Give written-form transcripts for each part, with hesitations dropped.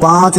5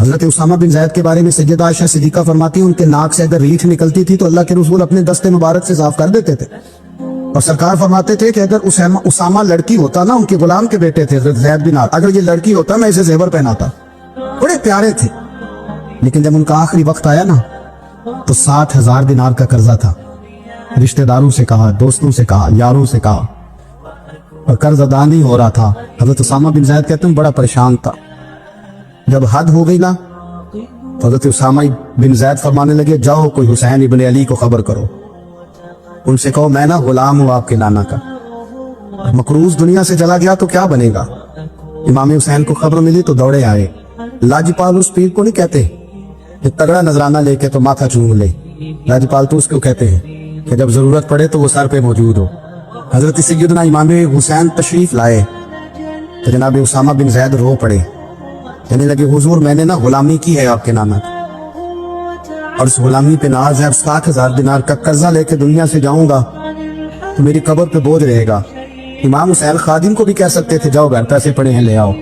حضرت اسامہ بن زید کے بارے میں سیدہ عائشہ صدیقہ فرماتی ہیں ان کے ناک سے اگر ریچھ نکلتی تھی تو اللہ کے رسول اپنے دستے مبارک سے صاف کر دیتے تھے، اور سرکار فرماتے تھے کہ اگر اسامہ لڑکی ہوتا نا، ان کے غلام کے بیٹے تھے حضرت زید بن عارثہ، اگر یہ لڑکی ہوتا میں اسے زیور پہناتا۔ بڑے پیارے تھے، لیکن جب ان کا آخری وقت آیا نا تو 60,000 دینار کا قرضہ تھا۔ رشتہ داروں سے کہا، دوستوں سے کہا، یاروں سے کہا، اور قرض ادا نہیں ہو رہا تھا۔ حضرت اسامہ بن زید کہتے ہیں بڑا پریشان تھا۔ جب حد ہو گئی نا تو حضرت اسامہ بن زید فرمانے لگے جاؤ کوئی حسین ابن علی کو خبر کرو، ان سے کہو میں نا غلام ہوں آپ کے نانا کا، مقروض دنیا سے چلا گیا تو کیا بنے گا۔ امام حسین کو خبر ملی تو دوڑے آئے۔ لاجپال اس پیر کو نہیں کہتے کہ تگڑا نذرانہ لے کے تو ماتھا چوم لے، لاجپال تو اس کو کہتے ہیں کہ جب ضرورت پڑے تو وہ سر پہ موجود ہو۔ حضرت سیدنا امام حسین تشریف لائے تو جناب اسامہ بن زید رو پڑے، کہنے لگے حضور میں نے نا غلامی کی ہے آپ کے نانا کی، اور اس غلامی پہ ناز ہے، 60,000 دینار کا قرضہ لے کے دنیا سے جاؤں گا تو میری قبر پہ بوجھ رہے گا۔ امام حسین خادم کو بھی کہہ سکتے تھے جاؤ گھر پیسے پڑے ہیں لے آؤ،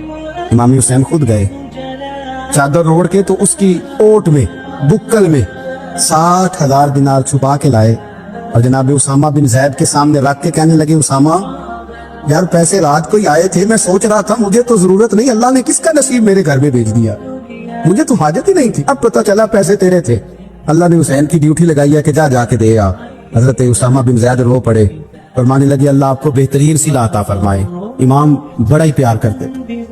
امام حسین خود گئے، چادر روڑ کے تو اس کی اوٹ میں بکل میں 60,000 دینار چھپا کے لائے، اور جناب اسامہ بن زید کے سامنے رکھ کے کہنے لگے اسامہ یار پیسے رات کو ہی آئے تھے، میں سوچ رہا تھا مجھے تو ضرورت نہیں، اللہ نے کس کا نصیب میرے گھر میں بھیج دیا، مجھے تو حاجت ہی نہیں تھی، اب پتہ چلا پیسے تیرے تھے، اللہ نے حسین کی ڈیوٹی لگائی ہے کہ جا کے دے آ۔ حضرت اسامہ بن زید رو پڑے، فرمانے لگے اللہ آپ کو بہترین صلہ عطا فرمائے۔ امام بڑا ہی پیار کرتے تھے،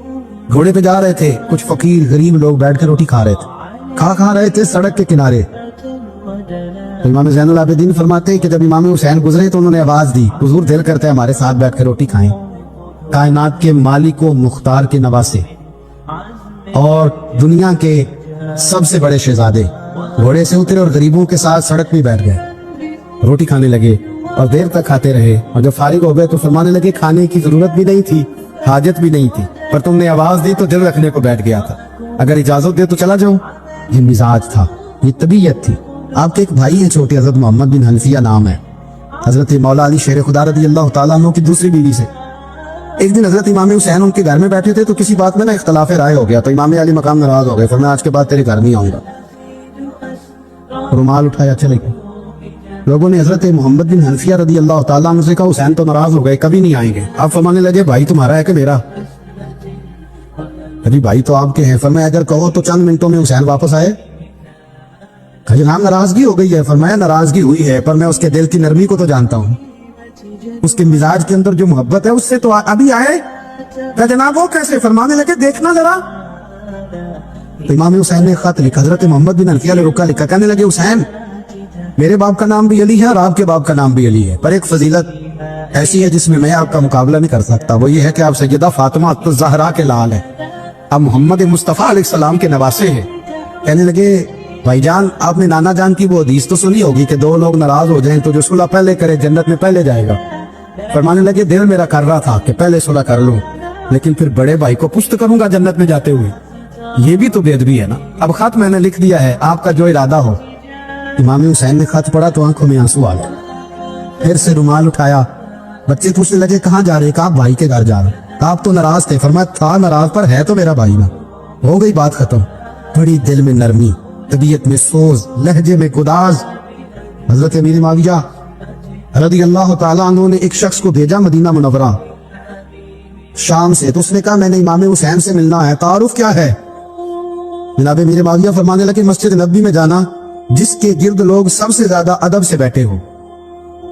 گھوڑے پہ جا رہے تھے، کچھ فقیر غریب لوگ بیٹھ کے روٹی کھا رہے تھے، کھا رہے تھے سڑک کے کنارے۔ امام زین العابدین فرماتے ہیں کہ جب امام حسین گزرے تو انہوں نے آواز دی حضور دل کرتا ہے ہمارے ساتھ بیٹھ کے روٹی کھائیں۔ کائنات کے مالک و مختار کے نواسے اور دنیا کے سب سے بڑے شہزادے گھوڑے سے اترے اور غریبوں کے ساتھ سڑک پہ بیٹھ گئے، روٹی کھانے لگے اور دیر تک کھاتے رہے، اور جب فارغ ہو گئے تو فرمانے لگے کھانے کی ضرورت بھی نہیں تھی، حاجت بھی نہیں تھی، پر تم نے آواز دی تو دل رکھنے کو بیٹھ گیا تھا، اگر اجازت دے تو چلا جاؤں۔ یہ مزاج تھا، یہ طبیعت تھی۔ آپ کے ایک بھائی ہیں چھوٹے، حضرت محمد بن حنفیہ نام ہے، حضرت مولا علی شیر خدا رضی اللہ تعالیٰ عنہ کی دوسری بیوی سے۔ ایک دن حضرت امام حسین ان کے گھر میں بیٹھے تھے تو کسی بات میں نا اختلاف رائے ہو گیا، تو امام علی مقام ناراض ہو گئے، فرمایا آج کے بعد تیرے گھر نہیں آؤں گا، رومال اٹھایا چلے گئے۔ لوگوں نے حضرت محمد بن حنفیہ رضی اللہ تعالیٰ عنہ سے کہا حسین تو ناراض ہو گئے، کبھی نہیں آئیں گے۔ آپ فرمانے لگے بھائی تمہارا ہے کہ میرا؟ ابھی بھائی تو آپ کے ہیں۔ فرمایا اگر کہو تو چند منٹوں میں حسین واپس آئے۔ جناب ناراضگی ہو گئی ہے۔ فرمایا ناراضگی ہوئی ہے پر میں اس کے دل کی نرمی کو تو جانتا ہوں، اس کے مزاج کے اندر جو محبت ہے اس سے تو ابھی آئے۔ کہ جناب وہ کیسے؟ فرمانے لگے دیکھنا ذرا۔ تو امام حسین نے خط لکھا، حضرت محمد بن حنفیہ نے رکا لکھا، کہنے لگے حسین میرے باپ کا نام بھی علی ہے اور آپ کے باپ کا نام بھی علی ہے، پر ایک فضیلت ایسی ہے جس میں میں آپ کا مقابلہ نہیں کر سکتا، وہ یہ ہے کہ آپ سیدہ فاطمہ الزہرا کے لال ہیں، آپ محمد مصطفیٰ علیہ السلام کے نواسے ہیں۔ کہنے لگے بھائی جان آپ نے نانا جان کی وہ حدیث تو سنی ہوگی کہ دو لوگ ناراض ہو جائیں تو جو صلح پہلے کرے جنت میں پہلے جائے گا۔ فرمانے لگے دل میرا کر رہا تھا کہ پہلے صلح کر لوں، لیکن پھر بڑے بھائی کو پشت کروں گا جنت میں جاتے ہوئے، یہ بھی تو بے ادبی ہے نا۔ اب خط میں نے لکھ دیا ہے، آپ کا جو ارادہ ہو۔ امام حسین نے خط پڑھا تو آنکھوں میں آنسو آ گئے، پھر سے رومال اٹھایا۔ بچے پوچھنے لگے کہاں جا رہے؟ کہا بھائی کے گھر جا رہے۔ آپ تو ناراض تھے۔ فرمایا تھا ناراض پر ہے تو میرا بھائی نا، ہو گئی بات ختم۔ بڑی دل میں نرمی، طبیعت میں سوز، لہجے میں گداز۔ حضرت امیر معاویہ رضی اللہ تعالیٰ عنہ نے ایک شخص کو بھیجا مدینہ منورہ شام سے، تو اس نے کہا میں نے امام حسین سے ملنا ہے، تعارف کیا ہے؟ جناب امیر معاویہ فرمانے لگے مسجد نبوی میں جانا جس کے گرد لوگ سب سے زیادہ ادب سے بیٹھے ہو،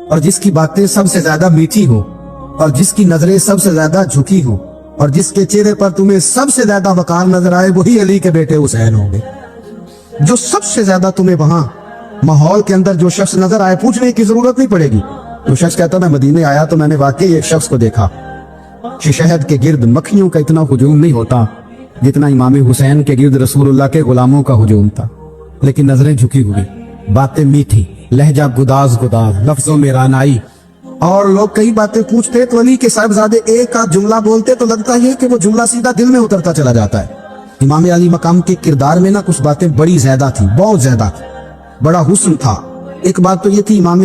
اور جس کی باتیں سب سے زیادہ میٹھی ہو، اور جس کی نظریں سب سے زیادہ جھکی ہو، اور جس کے چہرے پر تمہیں سب سے زیادہ وقار نظر آئے، وہی علی کے بیٹے حسین ہوں گے۔ جو سب سے زیادہ تمہیں وہاں ماحول کے اندر جو شخص نظر آئے پوچھنے کی ضرورت نہیں پڑے گی۔ تو شخص کہتا میں مدینے آیا تو میں نے واقعی ایک شخص کو دیکھا کہ شہد کے گرد مکھیوں کا اتنا ہجوم نہیں ہوتا جتنا امام حسین کے گرد رسول اللہ کے غلاموں کا ہجوم تھا، لیکن نظریں جھکی ہوئی، باتیں میٹھی، لہجہ گداز گداز، لفظوں میں رانائی، اور لوگ کئی باتیں پوچھتے تو علی کے صاحبزادے ایک آدھ جملہ بولتے تو لگتا ہے کہ وہ جملہ سیدھا دل میں اترتا چلا جاتا ہے۔ امام علی مقام کے کردار میں نا کچھ باتیں بڑی زیادہ تھی، بہت زیادہ تھی، بڑا حسن تھا۔ ایک بات تو یہ تھی امام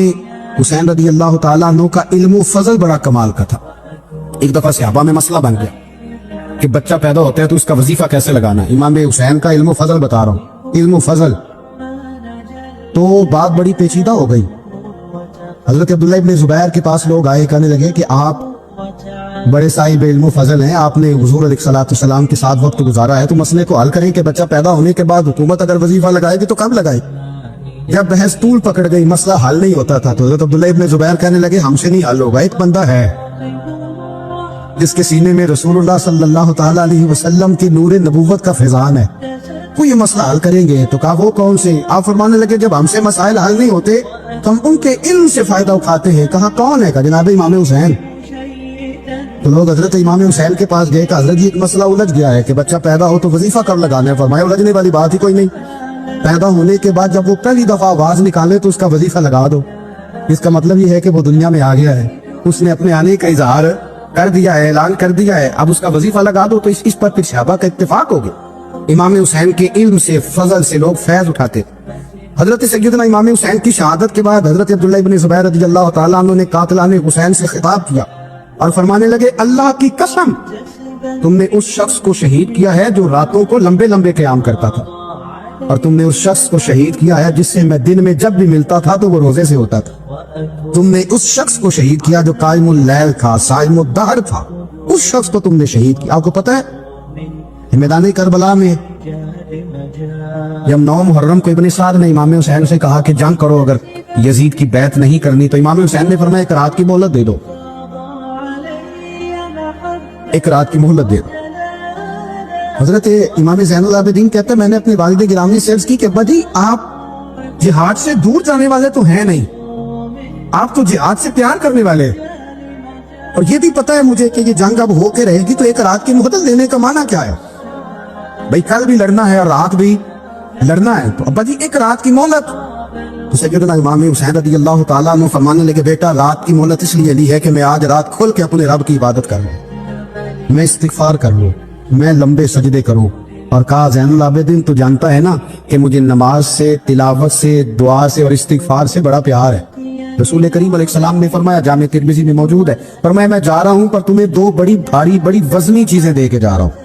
حسین رضی اللہ تعالیٰ عنہ کا علم و فضل بڑا کمال کا تھا۔ ایک دفعہ صحابہ میں مسئلہ بن گیا، کہ بچہ پیدا ہوتا ہے تو اس کا وظیفہ کیسے لگانا ہے. امام حسین کا علم و فضل بتا رہا ہوں, علم و فضل. تو بات بڑی پیچیدہ ہو گئی. حضرت عبداللہ ابن زبیر کے پاس لوگ آئے, کہنے لگے کہ آپ بڑے صاحب علم و فضل ہیں, آپ نے حضور علیہ الصلوۃ والسلام کے ساتھ وقت گزارا ہے, تو مسئلے کو حل کریں کہ بچہ پیدا ہونے کے بعد حکومت اگر وظیفہ لگائے گی تو کب لگائے. جب بحث طول پکڑ گئی, مسئلہ حل نہیں ہوتا تھا, تو حضرت عبداللہ ابن زبیر کہنے لگے ہم سے نہیں حل ہوگا. ایک بندہ ہے جس کے سینے میں رسول اللہ صلی اللہ تعالی علیہ وسلم کی نور نبوت کا فیضان ہے, وہ یہ مسئلہ حل کریں گے. تو کہا وہ کون سے؟ آپ فرمانے لگے جب ہم سے مسائل حل نہیں ہوتے تو ہم ان کے علم سے فائدہ اٹھاتے ہیں. کہا کون ہے؟ کہا جناب امام حسین. تو لوگ حضرت امام حسین کے پاس گئے کہ حضرت جی ایک مسئلہ الجھ گیا ہے کہ بچہ پیدا ہو تو وظیفہ کب لگانا ہے. فرمایا الجھنے والی بات ہی کوئی نہیں, پیدا ہونے کے بعد جب وہ پہلی دفعہ آواز نکالے تو اس کا وظیفہ لگا دو. اس کا مطلب یہ ہے کہ وہ دنیا میں آ گیا ہے, اس نے اپنے آنے کا اظہار کر دیا ہے, اعلان کر دیا ہے, اب اس کا وظیفہ لگا دو. تو اس پر پھر صحابہ کا اتفاق ہو گیا. امام حسین کے علم سے, فضل سے لوگ فیض اٹھاتے. حضرت سیدنا امام حسین کی شہادت کے بعد حضرت عبداللہ ابن زبیر رضی اللہ تعالیٰ عنہ نے قاتلان حسین سے خطاب کیا اور فرمانے لگے اللہ کی قسم تم نے اس شخص کو شہید کیا ہے جو راتوں کو لمبے لمبے قیام کرتا تھا, اور تم نے اس شخص کو شہید کیا ہے جس سے میں دن میں جب بھی ملتا تھا تو وہ روزے سے ہوتا تھا. تم نے اس شخص کو شہید کیا جو قائم اللیل تھا, صائم الدہر تھا, اس شخص کو تم نے شہید کیا. آپ کو پتہ ہے میدان کربلا میں جب 9 محرم کو ابن سعد نے امام حسین سے کہا کہ جنگ کرو, اگر یزید کی بیعت نہیں کرنی, تو امام حسین نے فرمایا ایک رات کی مہلت دے دو, ایک رات کی مہلت دے دو. حضرت امام زین العابدین کہتے ہیں میں نے اپنے والد گرامی سے عرض کی کہ ابا جی آپ جہاد سے دور جانے والے تو ہیں نہیں, آپ تو جہاد سے پیار کرنے والے, اور یہ بھی پتہ ہے مجھے کہ یہ جنگ اب ہو کے رہے گی, تو ایک رات کی مہلت دینے کا معنی کیا ہے؟ بھئی کل بھی لڑنا ہے اور رات بھی لڑنا ہے, تو ابا جی ایک رات کی مہلت. تو سیدنا امام حسین رضی اللہ تعالیٰ عنہ فرمانے لگے بیٹا رات کی مہلت اس لیے لی ہے کہ میں آج رات کھل کے اپنے رب کی عبادت کر لوں, میں استغفار کر لوں, میں لمبے سجدے کروں. اور کہا زین العابدین تو جانتا ہے نا کہ مجھے نماز سے, تلاوت سے, دعا سے اور استغفار سے بڑا پیار ہے. رسول کریم علیہ السلام نے فرمایا, جامع ترمذی میں موجود ہے, فرمایا میں جا رہا ہوں پر تمہیں 2 بڑی بھاری بڑی وزنی چیزیں دے کے جا رہا ہوں.